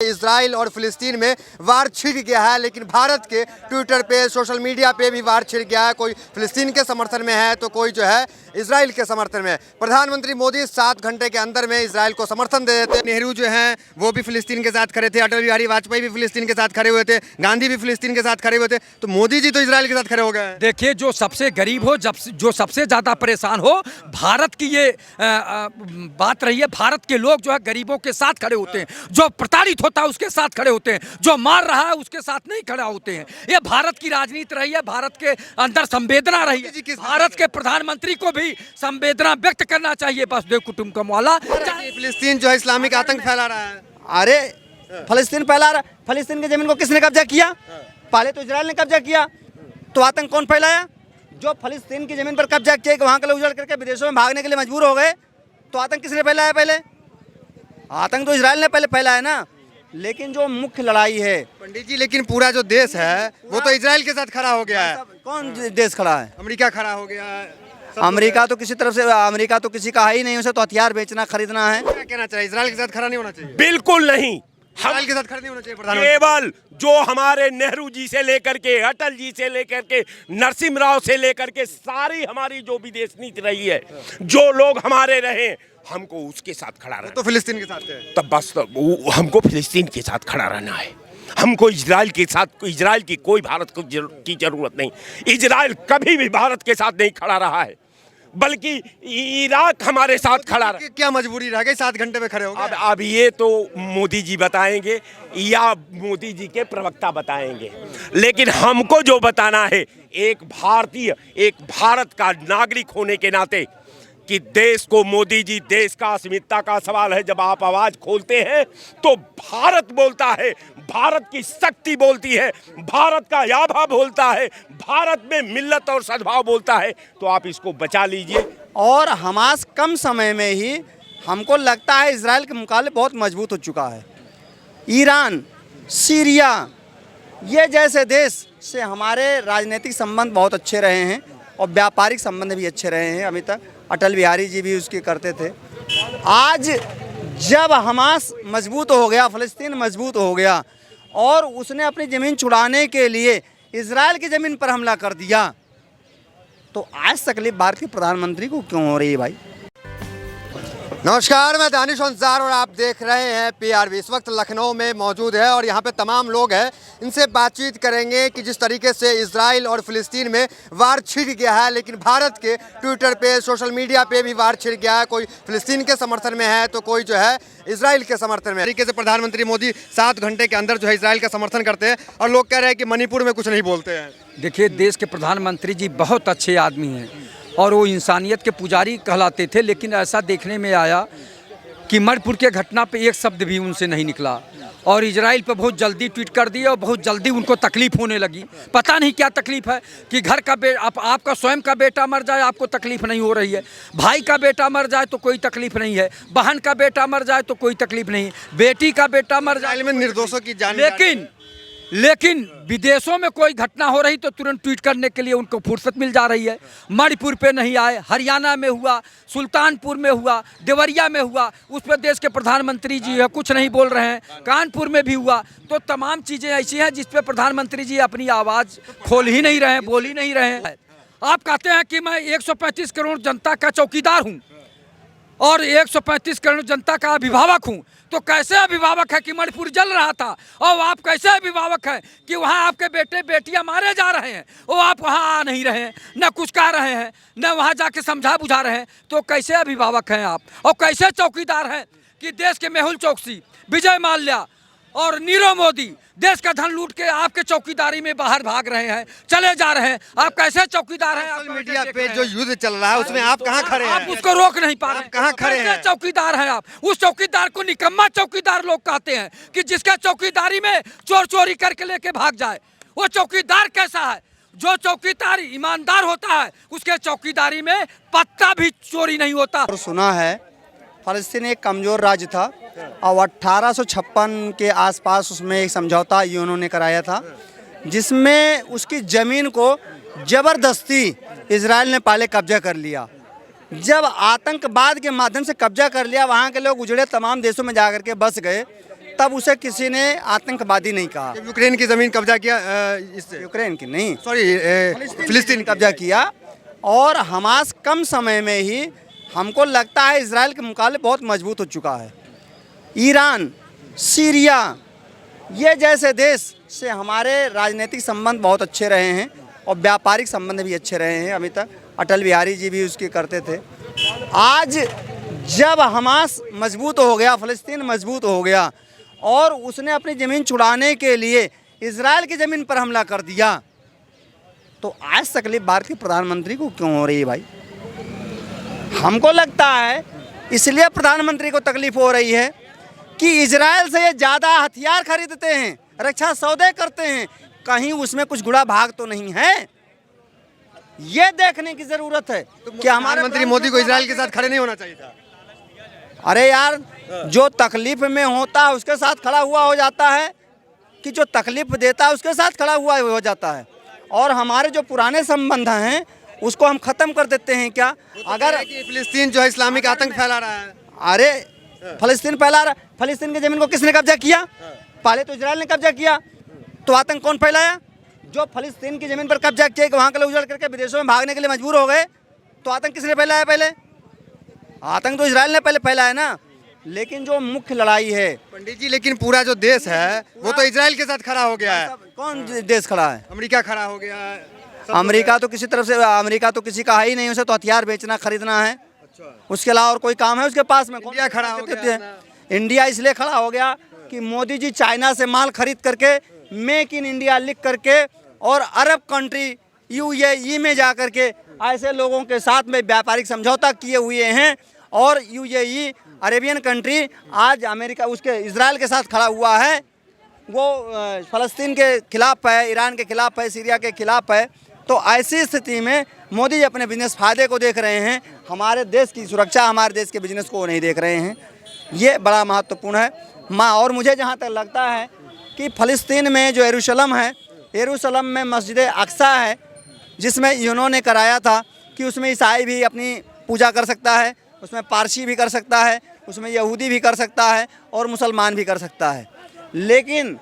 Israel और फिलिस्तीन में वार छिड़ गया है, लेकिन भारत के ट्विटर पे, सोशल मीडिया पे भी वार छिड़ गया है। कोई फिलिस्तीन के समर्थन में है तो कोई जो है इजराइल के समर्थन में है। प्रधानमंत्री मोदी 7 घंटे के अंदर में इजराइल को समर्थन दे देते। नेहरू जो हैं वो भी फिलिस्तीन के साथ खड़े थे, अटल बिहारी वाजपेयी भी फिलिस्तीन के साथ खड़े हुए थे, गांधी भी फिलिस्तीन के साथ खड़े हुए थे, तो मोदी जी तो इजराइल के साथ खड़े हो गए। देखिए, जो सबसे गरीब हो, जो सबसे ज़्यादा परेशान हो, भारत की ये बात रही है। भारत के लोग जो है गरीबों के साथ खड़े होते हैं, जो प्रताड़ित होता है उसके साथ खड़े होते हैं, जो मार रहा है उसके साथ नहीं खड़ा होते हैं। ये भारत की राजनीति रही है, भारत के अंदर संवेदना रही है। भारत के प्रधानमंत्री को भी संवेदना व्यक्त करना चाहिए। वसुदेव कुटुंबकम वाला फिलिस्तीन जो है इस्लामिक आतंक फैला रहा है। अरे फिलिस्तीन फैला रहा, फिलिस्तीन की जमीन को किसने कब्जा किया? पहले तो इजराइल ने कब्जा किया, तो आतंक कौन फैलाया? जो फिलिस्तीन की जमीन पर कब्जा किया, वहाँ के लोग उजड़ करके विदेशों में भागने के लिए मजबूर हो गए, तो आतंक किसने फैलाया? पहले आतंक तो इजराइल ने पहले फैलाया ना। लेकिन जो मुख्य लड़ाई है पंडित जी, लेकिन पूरा जो देश है वो तो इजराइल के साथ खड़ा हो गया है। कौन देश खड़ा है? अमेरिका खड़ा हो गया है। अमेरिका तो किसी तरफ से, अमेरिका तो किसी का है ही नहीं, उसे तो हथियार बेचना खरीदना है। क्या कहना चाहिए, इजराइल के साथ खड़ा नहीं होना चाहिए? बिल्कुल नहीं, इजराइल के साथ खड़ा नहीं होना चाहिए प्रधानमंत्री। केवल जो हमारे नेहरू जी से लेकर के, अटल जी से लेकर के, नरसिम्हा राव से लेकर के सारी हमारी जो विदेश नीति रही है, जो लोग हमारे रहे, हमको उसके साथ खड़ा रहना। तो फिलिस्तीन के साथ है, तब बस हमको फिलिस्तीन के साथ खड़ा रहना है। हमको इजराइल के साथ, इजराइल की कोई भारत को की जरूरत नहीं। इजराइल कभी भी भारत के साथ नहीं खड़ा रहा है, बल्कि इराक हमारे साथ खड़ा रहा। क्या मजबूरी रह गई 7 घंटे में खड़े हो गए? अब ये तो मोदी जी बताएंगे या मोदी जी के प्रवक्ता बताएंगे, लेकिन हमको जो बताना है, एक भारतीय, एक भारत का नागरिक होने के नाते, कि देश को मोदी जी, देश का अस्मिता का सवाल है। जब आप आवाज खोलते हैं तो भारत बोलता है, भारत की शक्ति बोलती है, भारत का याभा बोलता है, भारत में मिल्लत और सद्भाव बोलता है, तो आप इसको बचा लीजिए। और हमास कम समय में ही हमको लगता है इजराइल के मुकाबले बहुत मजबूत हो चुका है। ईरान, सीरिया, ये जैसे देश से हमारे राजनीतिक संबंध बहुत अच्छे रहे हैं और व्यापारिक संबंध भी अच्छे रहे हैं। अभी तक अटल बिहारी जी भी उसके करते थे। आज जब हमास मजबूत हो गया, फिलिस्तीन मजबूत हो गया और उसने अपनी ज़मीन छुड़ाने के लिए इजराइल की ज़मीन पर हमला कर दिया, तो आज तकलीफ भारत के प्रधानमंत्री को क्यों हो रही है भाई? नमस्कार, मैं दानिश अंसार और आप देख रहे हैं PRB। इस वक्त लखनऊ में मौजूद है और यहाँ पे तमाम लोग हैं, इनसे बातचीत करेंगे कि जिस तरीके से इजराइल और फिलिस्तीन में वार छिड़ गया है, लेकिन भारत के ट्विटर पे, सोशल मीडिया पे भी वार छिड़ गया है। कोई फिलिस्तीन के समर्थन में है तो कोई जो है इजराइल के समर्थन में है। तरीके से प्रधानमंत्री मोदी 7 घंटे के अंदर जो है इजराइल का समर्थन करते हैं और लोग कह रहे हैं कि मणिपुर में कुछ नहीं बोलते हैं। देखिए, देश के प्रधानमंत्री जी बहुत अच्छे आदमी हैं और वो इंसानियत के पुजारी कहलाते थे, लेकिन ऐसा देखने में आया कि मणिपुर के घटना पे एक शब्द भी उनसे नहीं निकला और इजराइल पे बहुत जल्दी ट्वीट कर दिए और बहुत जल्दी उनको तकलीफ होने लगी। पता नहीं क्या तकलीफ है कि घर का आपका स्वयं का बेटा मर जाए आपको तकलीफ नहीं हो रही है, भाई का बेटा मर जाए तो कोई तकलीफ नहीं है, बहन का बेटा मर जाए तो कोई तकलीफ नहीं, बेटी का बेटा मर जाए में निर्दोषों की जान। लेकिन विदेशों में कोई घटना हो रही तो तुरंत ट्वीट करने के लिए उनको फुर्सत मिल जा रही है। मणिपुर पे नहीं आए, हरियाणा में हुआ, सुल्तानपुर में हुआ, देवरिया में हुआ, उस पर देश के प्रधानमंत्री जी है कुछ नहीं बोल रहे हैं। कानपुर में भी हुआ, तो तमाम चीज़ें ऐसी हैं जिस पे प्रधानमंत्री जी अपनी आवाज़ खोल ही नहीं रहे हैं, बोल ही नहीं रहे हैं। आप कहते हैं कि मैं 135 करोड़ जनता का चौकीदार हूँ और 135 करोड़ जनता का अभिभावक हूँ, तो कैसे अभिभावक है कि मणिपुर जल रहा था? और आप कैसे अभिभावक हैं कि वहाँ आपके बेटे बेटियाँ मारे जा रहे हैं, वो आप वहाँ आ नहीं रहे हैं, न कुछ कह रहे हैं, न वहाँ जाके समझा बुझा रहे हैं? तो कैसे अभिभावक हैं आप और कैसे चौकीदार हैं कि देश के मेहुल चोकसी, विजय माल्या और नीरव मोदी देश का धन लूट के आपके चौकीदारी में बाहर भाग रहे हैं, चले जा रहे हैं? आप कैसे चौकीदार हैं? सोशल मीडिया पे जो युद्ध चल रहा है उसमें आप कहाँ खड़े हैं? आप उसको रोक नहीं पा रहे हैं। कहाँ खड़े हैं? चौकीदार हैं आप? उस चौकीदार को निकम्मा चौकीदार लोग कहते हैं कि जिसका चौकीदारी में चोर चोरी करके लेके भाग जाए। वो चौकीदार कैसा है? जो चौकीदार ईमानदार होता है उसके चौकीदारी में पत्ता भी चोरी नहीं होता। और सुना है फ़लस्तीन एक कमज़ोर राज्य था और 1856 के आसपास उसमें एक समझौता यूएनओ ने कराया था, जिसमें उसकी ज़मीन को ज़बरदस्ती इजराइल ने पहले कब्जा कर लिया। जब आतंकवाद के माध्यम से कब्जा कर लिया, वहाँ के लोग उजड़े तमाम देशों में जा कर के बस गए, तब उसे किसी ने आतंकवादी नहीं कहा। यूक्रेन की जमीन कब्जा किया इससे, यूक्रेन की नहीं, सॉरी फिलिस्तीन कब्जा किया। और हमास कम समय में ही हमको लगता है इजराइल के मुकाबले बहुत मजबूत हो चुका है। ईरान, सीरिया ये जैसे देश से हमारे राजनीतिक संबंध बहुत अच्छे रहे हैं और व्यापारिक संबंध भी अच्छे रहे हैं। अभी तक अटल बिहारी जी भी उसके करते थे। आज जब हमास मजबूत हो गया, फ़लस्तीन मजबूत हो गया और उसने अपनी ज़मीन छुड़ाने के लिए इजराइल की ज़मीन पर हमला कर दिया, तो आज तकलीफ भारत के प्रधानमंत्री को क्यों हो रही है भाई? हमको लगता है इसलिए प्रधानमंत्री को तकलीफ हो रही है कि इजराइल से ये ज़्यादा हथियार खरीदते हैं, रक्षा सौदे करते हैं, कहीं उसमें कुछ गुड़ा भाग तो नहीं है। ये देखने की ज़रूरत है कि हमारे प्रधानमंत्री मोदी को इजराइल के साथ खड़े नहीं होना चाहिए था। अरे यार, जो तकलीफ में होता है उसके साथ खड़ा हुआ हो जाता है, कि जो तकलीफ देता है उसके साथ खड़ा हुआ हो जाता है। और हमारे जो पुराने संबंध हैं उसको हम ख़त्म कर देते हैं क्या? अगर फिलिस्तीन जो है इस्लामिक आतंक फैला रहा है। अरे फ़लस्तीन फैला रहा, फ़लस्तीन की ज़मीन को किसने कब्जा किया? पहले तो इजराइल ने कब्जा किया, तो आतंक कौन फैलाया? जो फ़लस्तीन की ज़मीन पर कब्जा किया कि वहाँ के लोग उजड़ करके विदेशों में भागने के लिए मजबूर हो गए, तो आतंक किसने फैलाया? पहले आतंक तो इजराइल ने पहले फैलाया ना। लेकिन जो मुख्य लड़ाई है पंडित जी, लेकिन पूरा जो देश है वो तो इजराइल के साथ खड़ा हो गया है। कौन देश खड़ा है? अमेरिका खड़ा हो गया है। अमेरिका तो किसी तरफ से, अमेरिका तो किसी का है ही नहीं, उसे तो हथियार बेचना खरीदना है। उसके अलावा और कोई काम है उसके पास में? इंडिया खड़ा हो गया। इंडिया इसलिए खड़ा हो गया कि मोदी जी चाइना से माल खरीद करके मेक इन इंडिया लिख करके और अरब कंट्री यूएई में जा करके ऐसे लोगों के साथ में व्यापारिक समझौता किए हुए हैं। और यूएई अरेबियन कंट्री आज अमेरिका उसके इजराइल के साथ खड़ा हुआ है। वो फ़लस्तीन के खिलाफ है, ईरान के खिलाफ है, सीरिया के खिलाफ है। तो ऐसी स्थिति में मोदी जी अपने बिजनेस फायदे को देख रहे हैं, हमारे देश की सुरक्षा, हमारे देश के बिजनेस को नहीं देख रहे हैं। ये बड़ा महत्वपूर्ण है। और मुझे जहाँ तक लगता है कि फ़लस्तीन में जो यरूशलेम है, यरूशलेम में मस्जिद अक्सा है, जिसमें इन्होंने कराया था कि उसमें ईसाई भी अपनी पूजा कर सकता है, उसमें पारसी भी कर सकता है, उसमें यहूदी भी कर सकता है और मुसलमान भी कर सकता है। लेकिन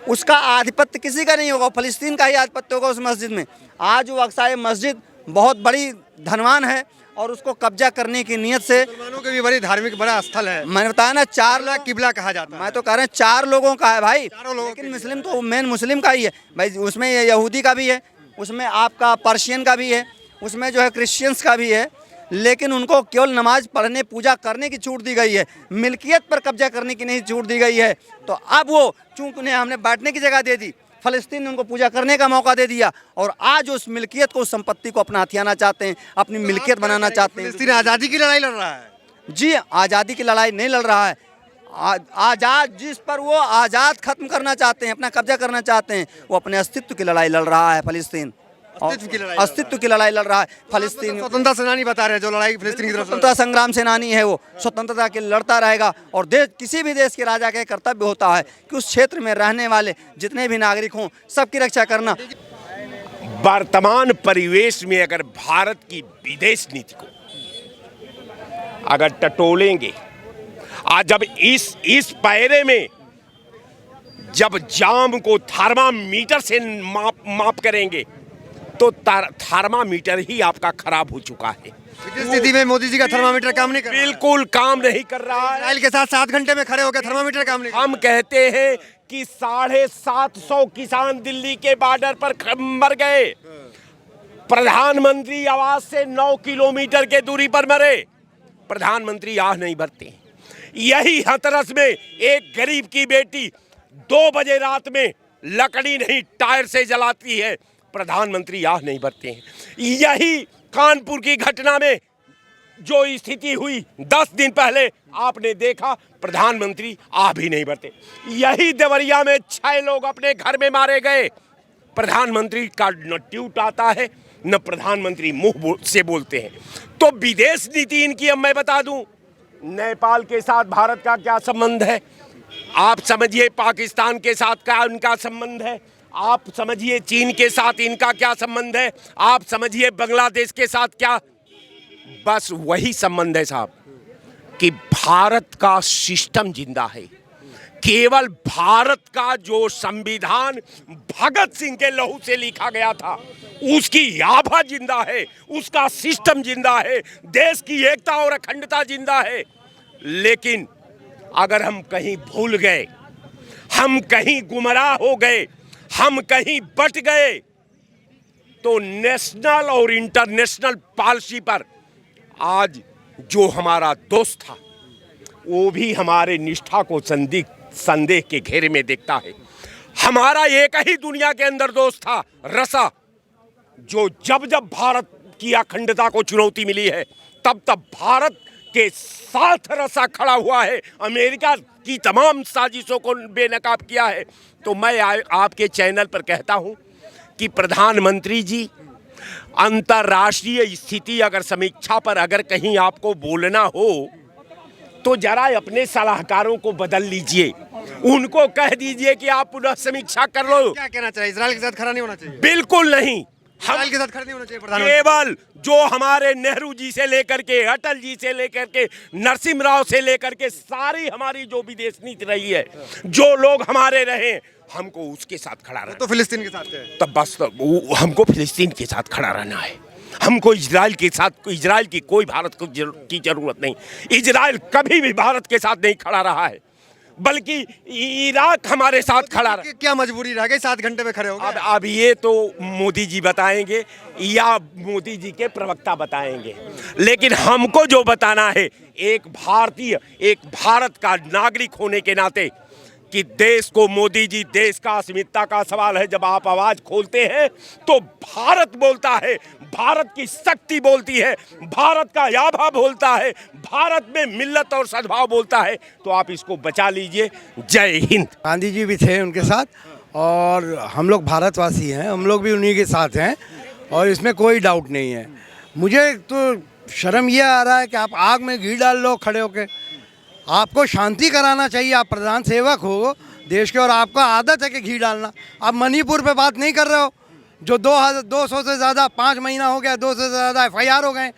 उसका आधिपत्य किसी का नहीं होगा, फ़लस्तीन का ही आधिपत्य होगा उस मस्जिद में। आज वो अक्सा मस्जिद बहुत बड़ी धनवान है और उसको कब्जा करने की नीयत से, मुसलमानों के भी बड़ी धार्मिक बड़ा स्थल है। मैंने बताया ना, 4 लाख किबला कहा जाता है। मैं तो कह रहे हैं 4 लोगों का है भाई, चारों लोगों लेकिन मुस्लिम तो मेन मुस्लिम का ही है भाई। उसमें यहूदी का भी है, उसमें आपका पर्शियन का भी है, उसमें जो है क्रिश्चियंस का भी है। लेकिन उनको केवल नमाज पढ़ने, पूजा करने की छूट दी गई है, मिल्कियत पर कब्जा करने की नहीं छूट दी गई है। तो अब वो चूँकि उन्हें हमने बैठने की जगह दे दी, फ़लस्तीन ने उनको पूजा करने का मौका दे दिया और आज उस मिल्कियत को, उस संपत्ति को अपना हथियाना चाहते हैं, अपनी मिल्कियत बनाना चाहते हैं। फिलिस्तीन आज़ादी की लड़ाई लड़ रहा है। जी, आज़ादी की लड़ाई नहीं लड़ रहा है। आज़ाद जिस पर वो आज़ाद खत्म करना चाहते हैं, अपना कब्जा करना चाहते हैं, वो अपने अस्तित्व की लड़ाई लड़ रहा है फ़लस्तीन। अस्तित्व की लड़ाई लड़ रहा है फ़लस्तीन। स्वतंत्रता सेनानी बता रहे हैं जो लड़ाई फिलिस्तीन की तरफ। स्वतंत्रता संग्राम सेनानी है वो, स्वतंत्रता के लड़ता रहेगा। और देश, किसी भी देश के राजा का कर्तव्य होता है कि उस क्षेत्र में रहने वाले जितने भी नागरिक हों, सबकी रक्षा करना। वर्तमान परिवेश में अगर भारत की विदेश नीति को अगर टटोलेंगे, आज जब इस पैरे में जब जाम को थर्मामीटर से माप करेंगे तो थर्मामीटर ही आपका खराब हो चुका है। इस स्थिति में मोदी जी का थर्मामीटर काम नहीं कर रहा है। बिल्कुल काम नहीं कर रहा है। इजराइल के साथ 7 घंटे में खड़े हो गए, थर्मामीटर काम नहीं। हम कहते हैं कि 750 किसान दिल्ली के बॉर्डर पर मर गए, प्रधानमंत्री आवास से 9 किलोमीटर के दूरी पर मरे, प्रधानमंत्री आह नहीं भरते। यही हथरस में एक गरीब की बेटी 2 बजे रात में लकड़ी नहीं टायर से जलाती है, प्रधानमंत्री आह नहीं भरते हैं। यही कानपुर की घटना में जो स्थिति हुई 10 दिन पहले आपने देखा, प्रधानमंत्री आह भी नहीं भरते। यही देवरिया में 6 लोग अपने घर में मारे गए, प्रधानमंत्री का न ट्वीट आता है न प्रधानमंत्री मुंह से बोलते हैं। तो विदेश नीति इनकी अब मैं बता दूं, नेपाल के साथ भारत का क्या संबंध है, आप समझिए पाकिस्तान के साथ क्या उनका संबंध है, आप समझिए चीन के साथ इनका क्या संबंध है, आप समझिए बांग्लादेश के साथ क्या। बस वही संबंध है साहब कि भारत का सिस्टम जिंदा है, केवल भारत का जो संविधान भगत सिंह के लहू से लिखा गया था उसकी आभा जिंदा है, उसका सिस्टम जिंदा है, देश की एकता और अखंडता जिंदा है। लेकिन अगर हम कहीं भूल गए, हम कहीं गुमराह हो गए, हम कहीं बट गए, तो नेशनल और इंटरनेशनल पॉलिसी पर आज जो हमारा दोस्त था वो भी हमारे निष्ठा को संदेह के घेरे में देखता है। हमारा एक ही दुनिया के अंदर दोस्त था, रसा, जो जब जब भारत की अखंडता को चुनौती मिली है तब तब भारत के साथ रसा खड़ा हुआ है, अमेरिका की तमाम साजिशों को बेनकाब किया है। तो मैं आपके चैनल पर कहता हूं कि प्रधानमंत्री जी, अंतर्राष्ट्रीय स्थिति अगर समीक्षा पर अगर कहीं आपको बोलना हो तो जरा अपने सलाहकारों को बदल लीजिए, उनको कह दीजिए कि आप पुनः समीक्षा कर लो। क्या कहना चाहिए, इजराइल के साथ खड़ा नहीं होना चाहिए? बिल्कुल नहीं, इजराइल के साथ खड़ा नहीं होना चाहिए प्रधानमंत्री। केवल जो हमारे नेहरू जी से लेकर के, अटल जी से लेकर के, नरसिम्हा राव से लेकर के सारी हमारी जो विदेश नीति रही है, जो लोग हमारे रहे, हमको उसके साथ खड़ा रहना। तो फिलिस्तीन के साथ है तब बस हमको फिलिस्तीन के साथ खड़ा रहना है। हमको इजराइल के साथ, इजराइल की कोई भारत को की जरूरत नहीं। इजराइल कभी भी भारत के साथ नहीं खड़ा रहा है, बल्कि इराक हमारे साथ खड़ा रहा। क्या मजबूरी रह गई, 7 घंटे में खड़े हो गए? अब ये तो मोदी जी बताएंगे या मोदी जी के प्रवक्ता बताएंगे, लेकिन हमको जो बताना है, एक भारतीय, एक भारत का नागरिक होने के नाते, कि देश को मोदी जी, देश का अस्मिता का सवाल है। जब आप आवाज खोलते हैं तो भारत बोलता है, भारत की शक्ति बोलती है, भारत का याभा बोलता है, भारत में मिल्लत और सद्भाव बोलता है। तो आप इसको बचा लीजिए। जय हिंद। गांधी जी भी थे उनके साथ, और हम लोग भारतवासी हैं, हम लोग भी उन्हीं के साथ हैं, और इसमें कोई डाउट नहीं है। मुझे तो शर्म ये आ रहा है कि आप आग में घी डाल लो खड़े होके। आपको शांति कराना चाहिए, आप प्रधान सेवक हो देश के, और आपका आदत है कि घी डालना। आप मणिपुर पे बात नहीं कर रहे हो, जो 200 से ज़्यादा, 5 महीना हो गया, 200 से ज़्यादा FIR हो गए,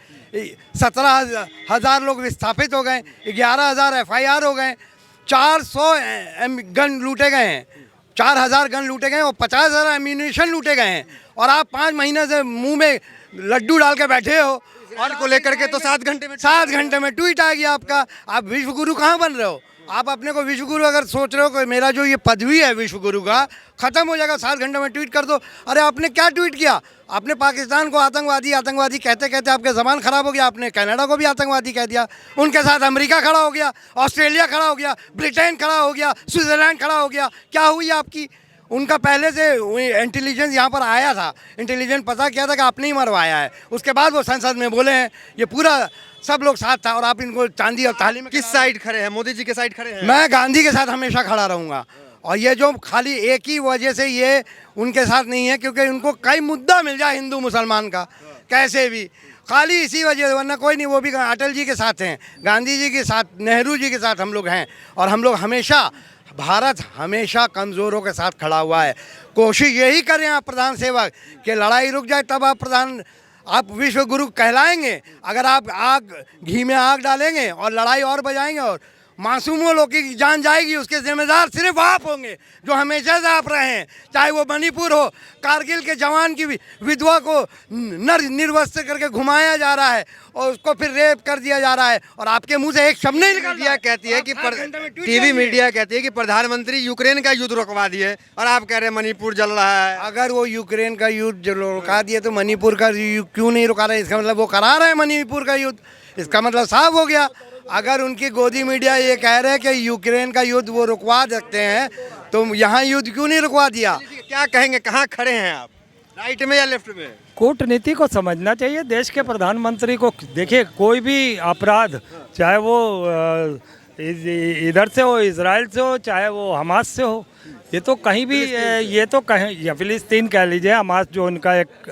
17,000 लोग विस्थापित हो गए, 11,000 FIR हो गए, 400 गन लूटे गए हैं, 4,000 गन लूटे गए हैं, और 50,000 एम्यूनिशन लूटे गए हैं, और आप 5 महीने से मुंह में लड्डू डाल के बैठे हो। और को लेकर के तो 7 घंटे में ट्वीट आ गया आपका। आप विश्व गुरु कहाँ बन रहे हो? आप अपने को विश्व गुरु अगर सोच रहे हो कि मेरा जो ये पदवी है विश्व गुरु का खत्म हो जाएगा, 7 घंटे में ट्वीट कर दो। अरे आपने क्या ट्वीट किया? आपने पाकिस्तान को आतंकवादी कहते कहते आपके ज़बान खराब हो गया। आपने कनाडा को भी आतंकवादी कह दिया, उनके साथ अमेरिका खड़ा हो गया, ऑस्ट्रेलिया खड़ा हो गया, ब्रिटेन खड़ा हो गया, स्विट्ज़रलैंड खड़ा हो गया। क्या हुई आपकी? उनका पहले से इंटेलिजेंस यहाँ पर आया था, इंटेलिजेंस पता किया था कि आपने ही मरवाया है, उसके बाद वो संसद में बोले हैं। ये पूरा सब लोग साथ था, और आप इनको चांदी और ताली में किस साइड खड़े हैं? मोदी जी के साइड खड़े हैं? मैं गांधी के साथ हमेशा खड़ा रहूँगा। और ये जो खाली एक ही वजह से ये उनके साथ नहीं है, क्योंकि उनको कई मुद्दा मिल जाए हिंदू मुसलमान का कैसे भी, खाली इसी वजह से, वरना कोई नहीं। वो भी अटल जी के साथ हैं, गांधी जी के साथ, नेहरू जी के साथ हम लोग हैं, और हम लोग हमेशा, भारत हमेशा कमज़ोरों के साथ खड़ा हुआ है। कोशिश यही करें आप प्रधान सेवक कि लड़ाई रुक जाए, तब आप विश्व गुरु कहलाएंगे। अगर आप घी में आग डालेंगे और लड़ाई और बजाएंगे और मासूमों लोगों की जान जाएगी, उसके जिम्मेदार सिर्फ आप होंगे, जो हमेशा से आप रहे हैं। चाहे वो मणिपुर हो, कारगिल के जवान की विधवा को निर्वस्त्र करके घुमाया जा रहा है और उसको फिर रेप कर दिया जा रहा है, और आपके मुंह से एक शब्द नहीं निकल रहा है। कहती है कि टीवी मीडिया कहती है कि प्रधानमंत्री यूक्रेन का युद्ध रुकवा दिए, और आप कह रहे हैं मणिपुर जल रहा है। अगर वो यूक्रेन का युद्ध रुका दिए तो मणिपुर का क्यों नहीं रुका रहे? इसका मतलब वो करा रहे हैं मणिपुर का युद्ध, इसका मतलब साफ हो गया। अगर उनकी गोदी मीडिया ये कह रहे हैं कि यूक्रेन का युद्ध वो रुकवा सकते हैं, तो यहाँ युद्ध क्यों नहीं रुकवा दिया? क्या कहेंगे, कहाँ खड़े हैं आप, राइट में या लेफ्ट में? कूटनीति को समझना चाहिए देश के प्रधानमंत्री को। देखिए, कोई भी अपराध, चाहे वो इधर से हो, इजराइल से हो, चाहे वो हमास से हो, ये तो कहीं भी, ये तो कहीं, या फिलिस्तीन कह लीजिए, हमास जो उनका एक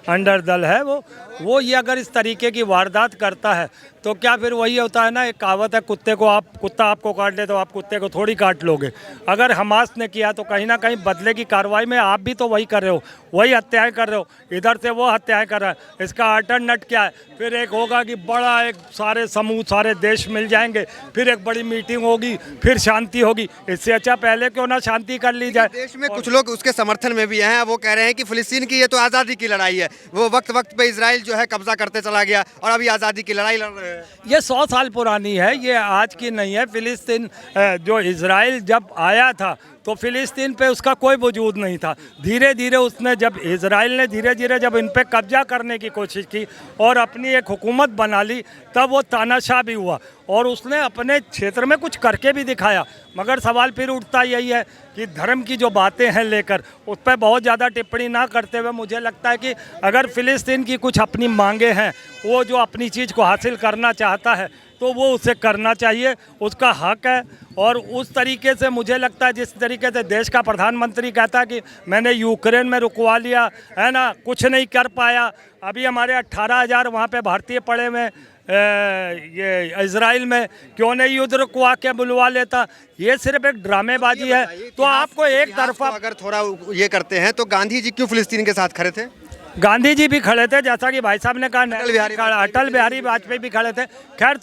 अंडर दल है, वो ये अगर इस तरीके की वारदात करता है तो क्या फिर वही होता है ना, एक कहावत है, कुत्ता आपको काट ले तो आप कुत्ते को थोड़ी काट लोगे। अगर हमास ने किया तो कहीं ना कहीं बदले की कार्रवाई में आप भी तो वही कर रहे हो, वही हत्याएं कर रहे हो, इधर से वो हत्याएं कर रहा है। इसका अल्टरनेट क्या है? फिर एक होगा कि बड़ा एक सारे समूह सारे देश मिल जाएंगे, फिर एक बड़ी मीटिंग होगी, फिर शांति होगी। इससे अच्छा पहले क्यों ना शांति कर ली जाए। देश में कुछ लोग उसके समर्थन में भी हैं, वो कह रहे हैं कि फिलिस्तीन की ये तो आज़ादी की लड़ाई है, वो वक्त वक्त पे इजराइल जो है कब्जा करते चला गया और अभी आज़ादी की लड़ाई लड़ रहे हैं। ये 100 साल पुरानी है, ये आज की नहीं है। फिलिस्तीन जो इजराइल जब आया था तो फिलिस्तीन पे उसका कोई वजूद नहीं था। धीरे धीरे उसने जब इजराइल ने धीरे धीरे जब इन पे कब्जा करने की कोशिश की और अपनी एक हुकूमत बना ली, तब वो तानाशाह भी हुआ और उसने अपने क्षेत्र में कुछ करके भी दिखाया। मगर सवाल फिर उठता यही है कि धर्म की जो बातें हैं लेकर उस पर बहुत ज़्यादा टिप्पणी ना करते हुए मुझे लगता है कि अगर फिलिस्तीन की कुछ अपनी मांगे हैं, वो जो अपनी चीज़ को हासिल करना चाहता है तो वो उसे करना चाहिए, उसका हक है। और उस तरीके से मुझे लगता है जिस तरीके से देश का प्रधानमंत्री कहता है कि मैंने यूक्रेन में रुकवा लिया है ना, कुछ नहीं कर पाया, अभी हमारे 18,000 वहाँ पे भारतीय पड़े हुए ये इजराइल में, क्यों नहीं युद्ध रुकवा के बुलवा लेता। ये सिर्फ एक ड्रामेबाजी है। तो आपको एक तरफा अगर थोड़ा ये करते हैं तो गांधी जी क्यों फिलिस्तीन के साथ खड़े थे? गांधी जी भी खड़े थे, जैसा कि भाई साहब ने कहा, अटल बिहारी वाजपेयी भी खड़े थे। खैर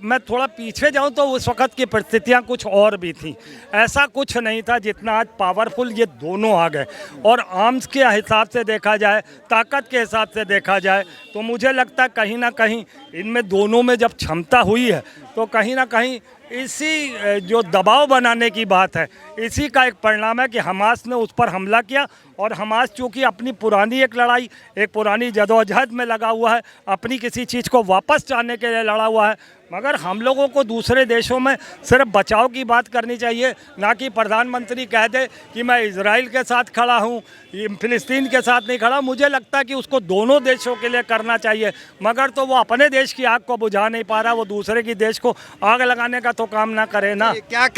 मैं थोड़ा पीछे जाऊं तो उस वक्त की परिस्थितियां कुछ और भी थी। ऐसा कुछ नहीं था जितना आज पावरफुल ये दोनों आ गए। और आर्म्स के हिसाब से देखा जाए, ताकत के हिसाब से देखा जाए तो मुझे लगता है कहीं ना कहीं इनमें दोनों में जब क्षमता हुई है तो कहीं ना कहीं इसी जो दबाव बनाने की बात है, इसी का एक परिणाम है कि हमास ने उस पर हमला किया। और हमास चूँकि अपनी पुरानी एक लड़ाई, एक पुरानी जदोजहद में लगा हुआ है, अपनी किसी चीज़ को वापस चाहने के लिए लड़ा हुआ है। मगर हम लोगों को दूसरे देशों में सिर्फ बचाव की बात करनी चाहिए, ना कि प्रधानमंत्री कह दे कि मैं इजराइल के साथ खड़ा हूँ, फिलिस्तीन के साथ नहीं खड़ा। मुझे लगता है कि उसको दोनों देशों के लिए करना चाहिए, मगर तो वो अपने देश की आग को बुझा नहीं पा रहा, वो दूसरे की देश को आग लगाने का तो काम ना करे ना। क्या कहें